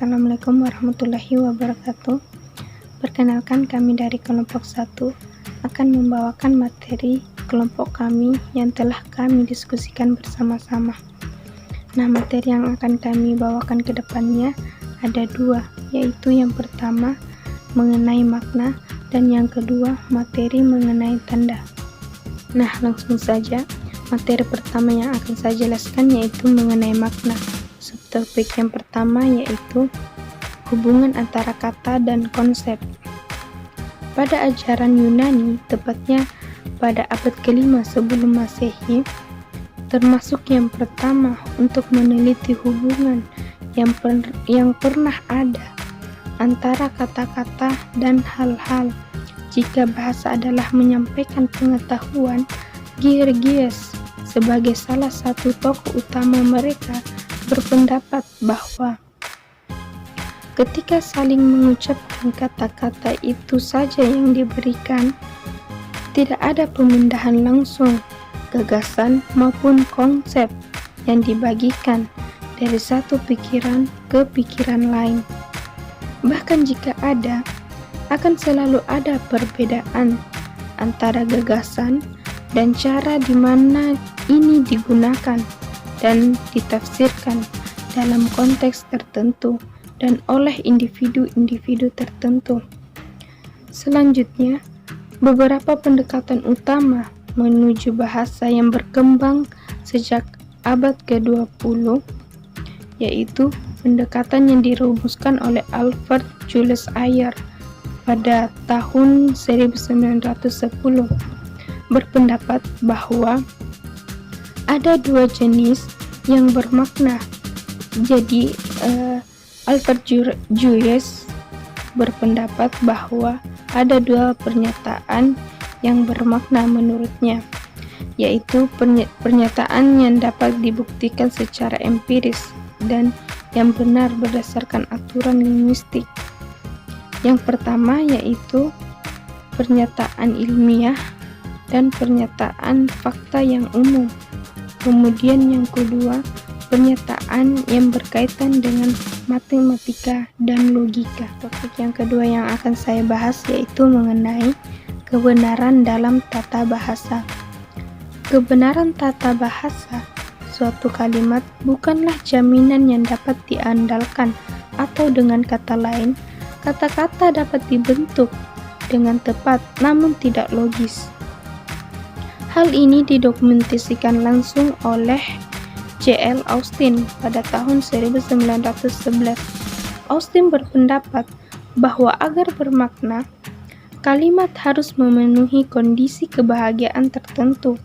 Assalamualaikum warahmatullahi wabarakatuh. Perkenalkan, kami dari kelompok 1 akan membawakan materi kelompok kami yang telah kami diskusikan bersama-sama. Nah, materi yang akan kami bawakan ke depannya ada 2, yaitu yang pertama mengenai makna dan yang kedua materi mengenai tanda. Nah, langsung saja. Materi pertama yang akan saya jelaskan yaitu mengenai makna. Subtopik yang pertama yaitu hubungan antara kata dan konsep. Pada ajaran Yunani, tepatnya pada abad ke-5 sebelum Masehi, termasuk yang pertama untuk meneliti hubungan yang pernah ada antara kata-kata dan hal-hal. Jika bahasa adalah menyampaikan pengetahuan, Girgias sebagai salah satu tokoh utama mereka berpendapat bahwa ketika saling mengucapkan kata-kata itu saja yang diberikan, tidak ada pemindahan langsung gagasan maupun konsep yang dibagikan dari satu pikiran ke pikiran lain. Bahkan jika ada, akan selalu ada perbedaan antara gagasan dan cara di mana ini digunakan dan ditafsirkan dalam konteks tertentu dan oleh individu-individu tertentu. Selanjutnya, beberapa pendekatan utama menuju bahasa yang berkembang sejak abad ke-20, yaitu pendekatan yang dirumuskan oleh Alfred Julius Ayer pada tahun 1910, berpendapat bahwa ada 2 jenis yang bermakna. Jadi Alfred Julius berpendapat bahwa ada 2 pernyataan yang bermakna menurutnya, yaitu pernyataan yang dapat dibuktikan secara empiris dan yang benar berdasarkan aturan linguistik. Yang pertama yaitu pernyataan ilmiah dan pernyataan fakta yang umum. Kemudian yang kedua, pernyataan yang berkaitan dengan matematika dan logika. Topik yang kedua yang akan saya bahas yaitu mengenai kebenaran dalam tata bahasa. Kebenaran tata bahasa suatu kalimat bukanlah jaminan yang dapat diandalkan, atau dengan kata lain, kata-kata dapat dibentuk dengan tepat namun tidak logis. Hal ini didokumentasikan langsung oleh J.L. Austin pada tahun 1911. Austin berpendapat bahwa agar bermakna, kalimat harus memenuhi kondisi kebahagiaan tertentu.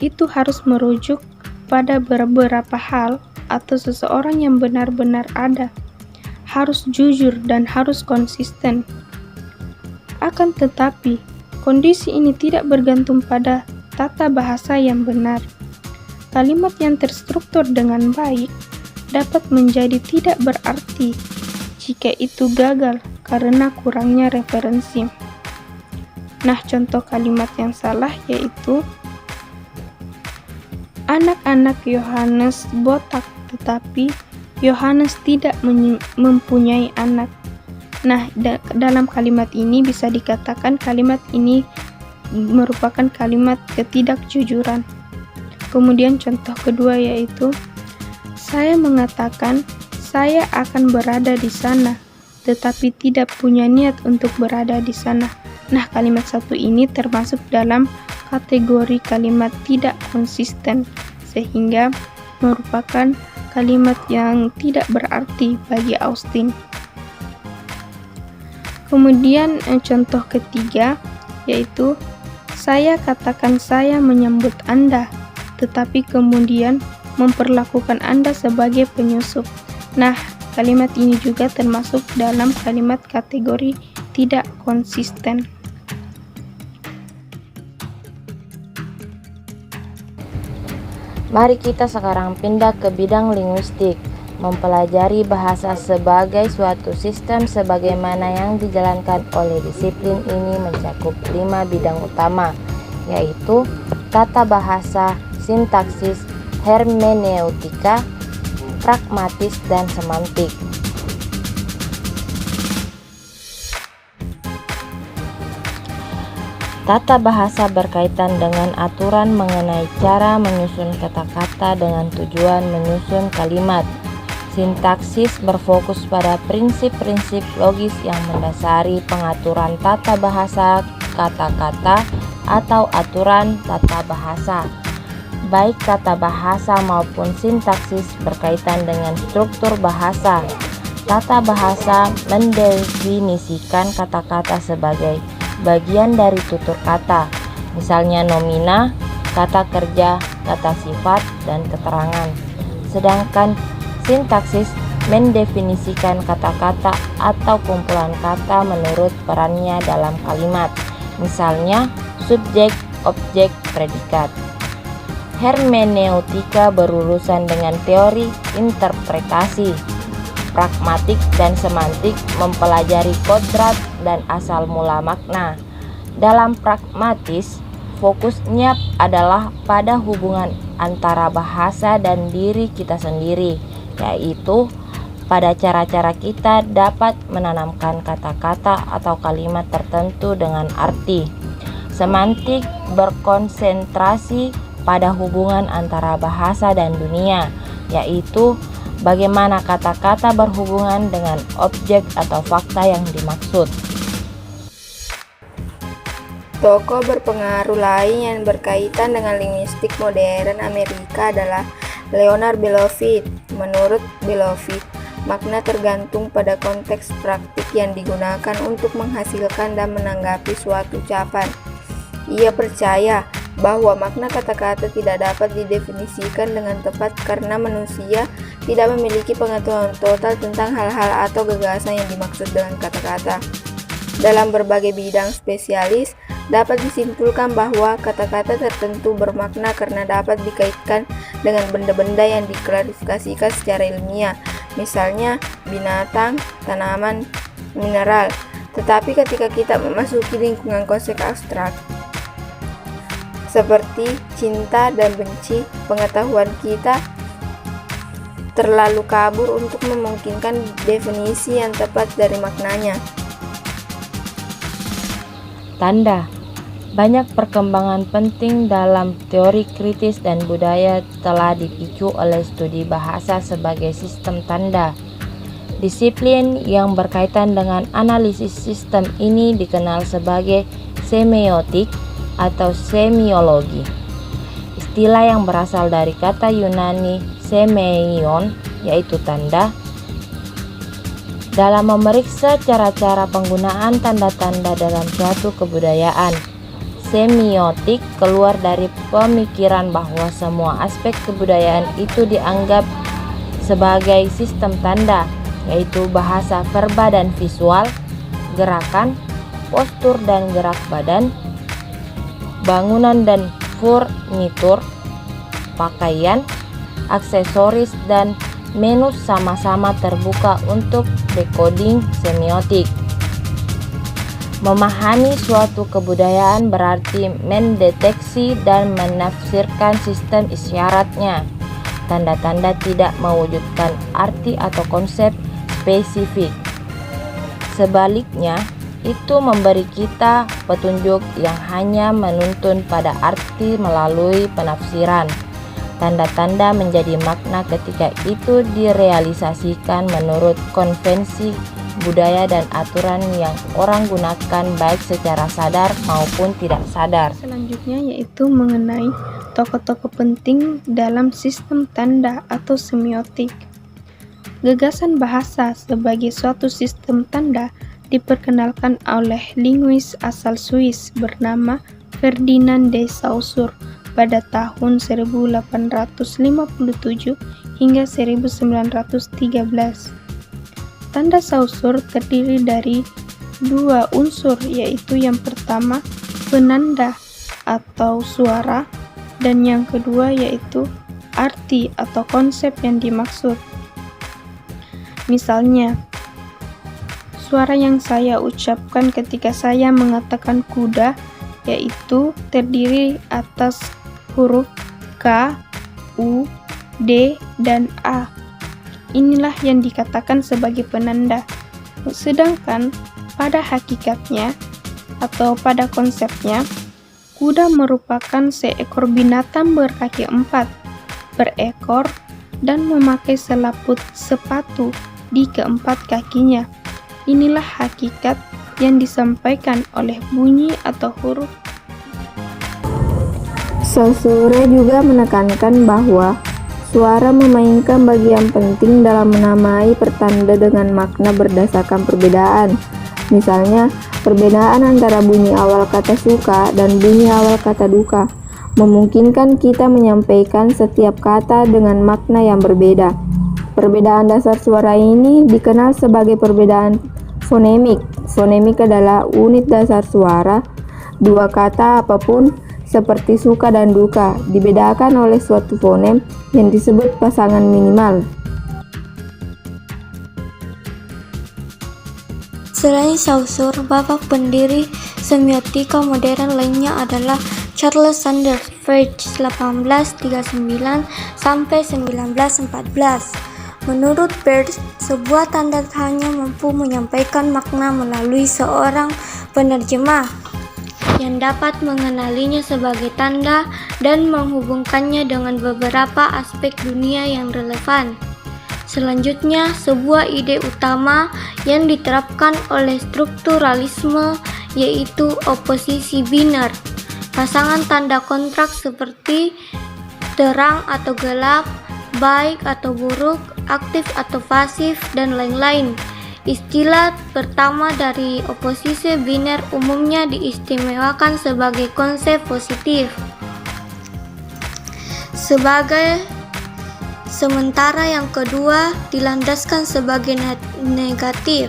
Itu harus merujuk pada beberapa hal atau seseorang yang benar-benar ada, harus jujur dan harus konsisten. Akan tetapi, kondisi ini tidak bergantung pada tata bahasa yang benar. Kalimat yang terstruktur dengan baik dapat menjadi tidak berarti jika itu gagal karena kurangnya referensi. Nah, contoh kalimat yang salah yaitu anak-anak Yohanes botak, tetapi Yohanes tidak mempunyai anak. Nah, dalam kalimat ini bisa dikatakan kalimat ini merupakan kalimat ketidakjujuran. Kemudian contoh kedua yaitu saya mengatakan saya akan berada di sana, tetapi tidak punya niat untuk berada di sana. Nah, kalimat satu ini termasuk dalam kategori kalimat tidak konsisten, sehingga merupakan kalimat yang tidak berarti bagi Austin. Kemudian contoh ketiga yaitu saya katakan saya menyambut Anda, tetapi kemudian memperlakukan Anda sebagai penyusup. Nah, kalimat ini juga termasuk dalam kalimat kategori tidak konsisten. Mari kita sekarang pindah ke bidang linguistik, mempelajari bahasa sebagai suatu sistem sebagaimana yang dijalankan oleh disiplin ini mencakup 5 bidang utama, yaitu tata bahasa, sintaksis, hermeneutika, pragmatis, dan semantik. Tata bahasa berkaitan dengan aturan mengenai cara menyusun kata-kata dengan tujuan menyusun kalimat. Sintaksis berfokus pada prinsip-prinsip logis yang mendasari pengaturan tata bahasa kata-kata atau aturan tata bahasa. Baik tata bahasa maupun sintaksis berkaitan dengan struktur bahasa. Tata bahasa mendefinisikan kata-kata sebagai bagian dari tutur kata, misalnya nomina, kata kerja, kata sifat, dan keterangan. Sedangkan sintaksis mendefinisikan kata-kata atau kumpulan kata menurut perannya dalam kalimat, misalnya subjek, objek, predikat. Hermeneutika berurusan dengan teori interpretasi. Pragmatik dan semantik mempelajari kodrat dan asal mula makna. Dalam pragmatis, fokusnya adalah pada hubungan antara bahasa dan diri kita sendiri, yaitu pada cara-cara kita dapat menanamkan kata-kata atau kalimat tertentu dengan arti. Semantik berkonsentrasi pada hubungan antara bahasa dan dunia, yaitu bagaimana kata-kata berhubungan dengan objek atau fakta yang dimaksud. Tokoh berpengaruh lain yang berkaitan dengan linguistik modern Amerika adalah Leonard Beloved. Menurut Beloved, makna tergantung pada konteks praktik yang digunakan untuk menghasilkan dan menanggapi suatu ucapan. Ia percaya bahwa makna kata-kata tidak dapat didefinisikan dengan tepat karena manusia tidak memiliki pengetahuan total tentang hal-hal atau gagasan yang dimaksud dengan kata-kata. Dalam berbagai bidang spesialis, dapat disimpulkan bahwa kata-kata tertentu bermakna karena dapat dikaitkan dengan benda-benda yang diklasifikasikan secara ilmiah, misalnya binatang, tanaman, mineral. Tetapi ketika kita memasuki lingkungan konsep abstrak, seperti cinta dan benci, pengetahuan kita terlalu kabur untuk memungkinkan definisi yang tepat dari maknanya. Tanda. Banyak perkembangan penting dalam teori kritis dan budaya telah dipicu oleh studi bahasa sebagai sistem tanda. Disiplin yang berkaitan dengan analisis sistem ini dikenal sebagai semiotik atau semiologi. Istilah yang berasal dari kata Yunani semeion, yaitu tanda. Dalam memeriksa cara-cara penggunaan tanda-tanda dalam suatu kebudayaan, semiotik keluar dari pemikiran bahwa semua aspek kebudayaan itu dianggap sebagai sistem tanda, yaitu bahasa verba dan visual, gerakan, postur dan gerak badan, bangunan dan furnitur, pakaian, aksesoris, dan menu sama-sama terbuka untuk decoding semiotik. Memahami suatu kebudayaan berarti mendeteksi dan menafsirkan sistem isyaratnya. Tanda-tanda tidak mewujudkan arti atau konsep spesifik. Sebaliknya, itu memberi kita petunjuk yang hanya menuntun pada arti melalui penafsiran. Tanda-tanda menjadi makna ketika itu direalisasikan menurut konvensi budaya dan aturan yang orang gunakan baik secara sadar maupun tidak sadar. Selanjutnya yaitu mengenai tokoh-tokoh penting dalam sistem tanda atau semiotik. Gagasan bahasa sebagai suatu sistem tanda diperkenalkan oleh linguis asal Swiss bernama Ferdinand de Saussure pada tahun 1857 hingga 1913. Tanda Saussure terdiri dari dua unsur, yaitu yang pertama penanda atau suara dan yang kedua yaitu arti atau konsep yang dimaksud. Misalnya, suara yang saya ucapkan ketika saya mengatakan kuda yaitu terdiri atas huruf K, U, D, dan A. Inilah yang dikatakan sebagai penanda. Sedangkan pada hakikatnya atau pada konsepnya, kuda merupakan seekor binatang berkaki 4, berekor, dan memakai selaput sepatu di keempat kakinya. Inilah hakikat yang disampaikan oleh bunyi atau huruf. Saussure juga menekankan bahwa suara memainkan bagian penting dalam menamai pertanda dengan makna berdasarkan perbedaan. Misalnya, perbedaan antara bunyi awal kata suka dan bunyi awal kata duka memungkinkan kita menyampaikan setiap kata dengan makna yang berbeda. Perbedaan dasar suara ini dikenal sebagai perbedaan fonemik. Fonemik adalah unit dasar suara. Dua kata apapun seperti suka dan duka dibedakan oleh suatu fonem yang disebut pasangan minimal. Selain Saussure, bapak pendiri semiotika modern lainnya adalah Charles Sanders Peirce 1839 sampai 1914. Menurut Peirce, sebuah tanda hanya mampu menyampaikan makna melalui seorang penerjemah yang dapat mengenalinya sebagai tanda dan menghubungkannya dengan beberapa aspek dunia yang relevan. Selanjutnya, sebuah ide utama yang diterapkan oleh strukturalisme yaitu oposisi biner. Pasangan tanda kontrak seperti terang atau gelap, baik atau buruk, aktif atau pasif, dan lain-lain. Istilah pertama dari oposisi biner umumnya diistimewakan sebagai konsep positif. Sementara yang kedua dilandaskan sebagai negatif.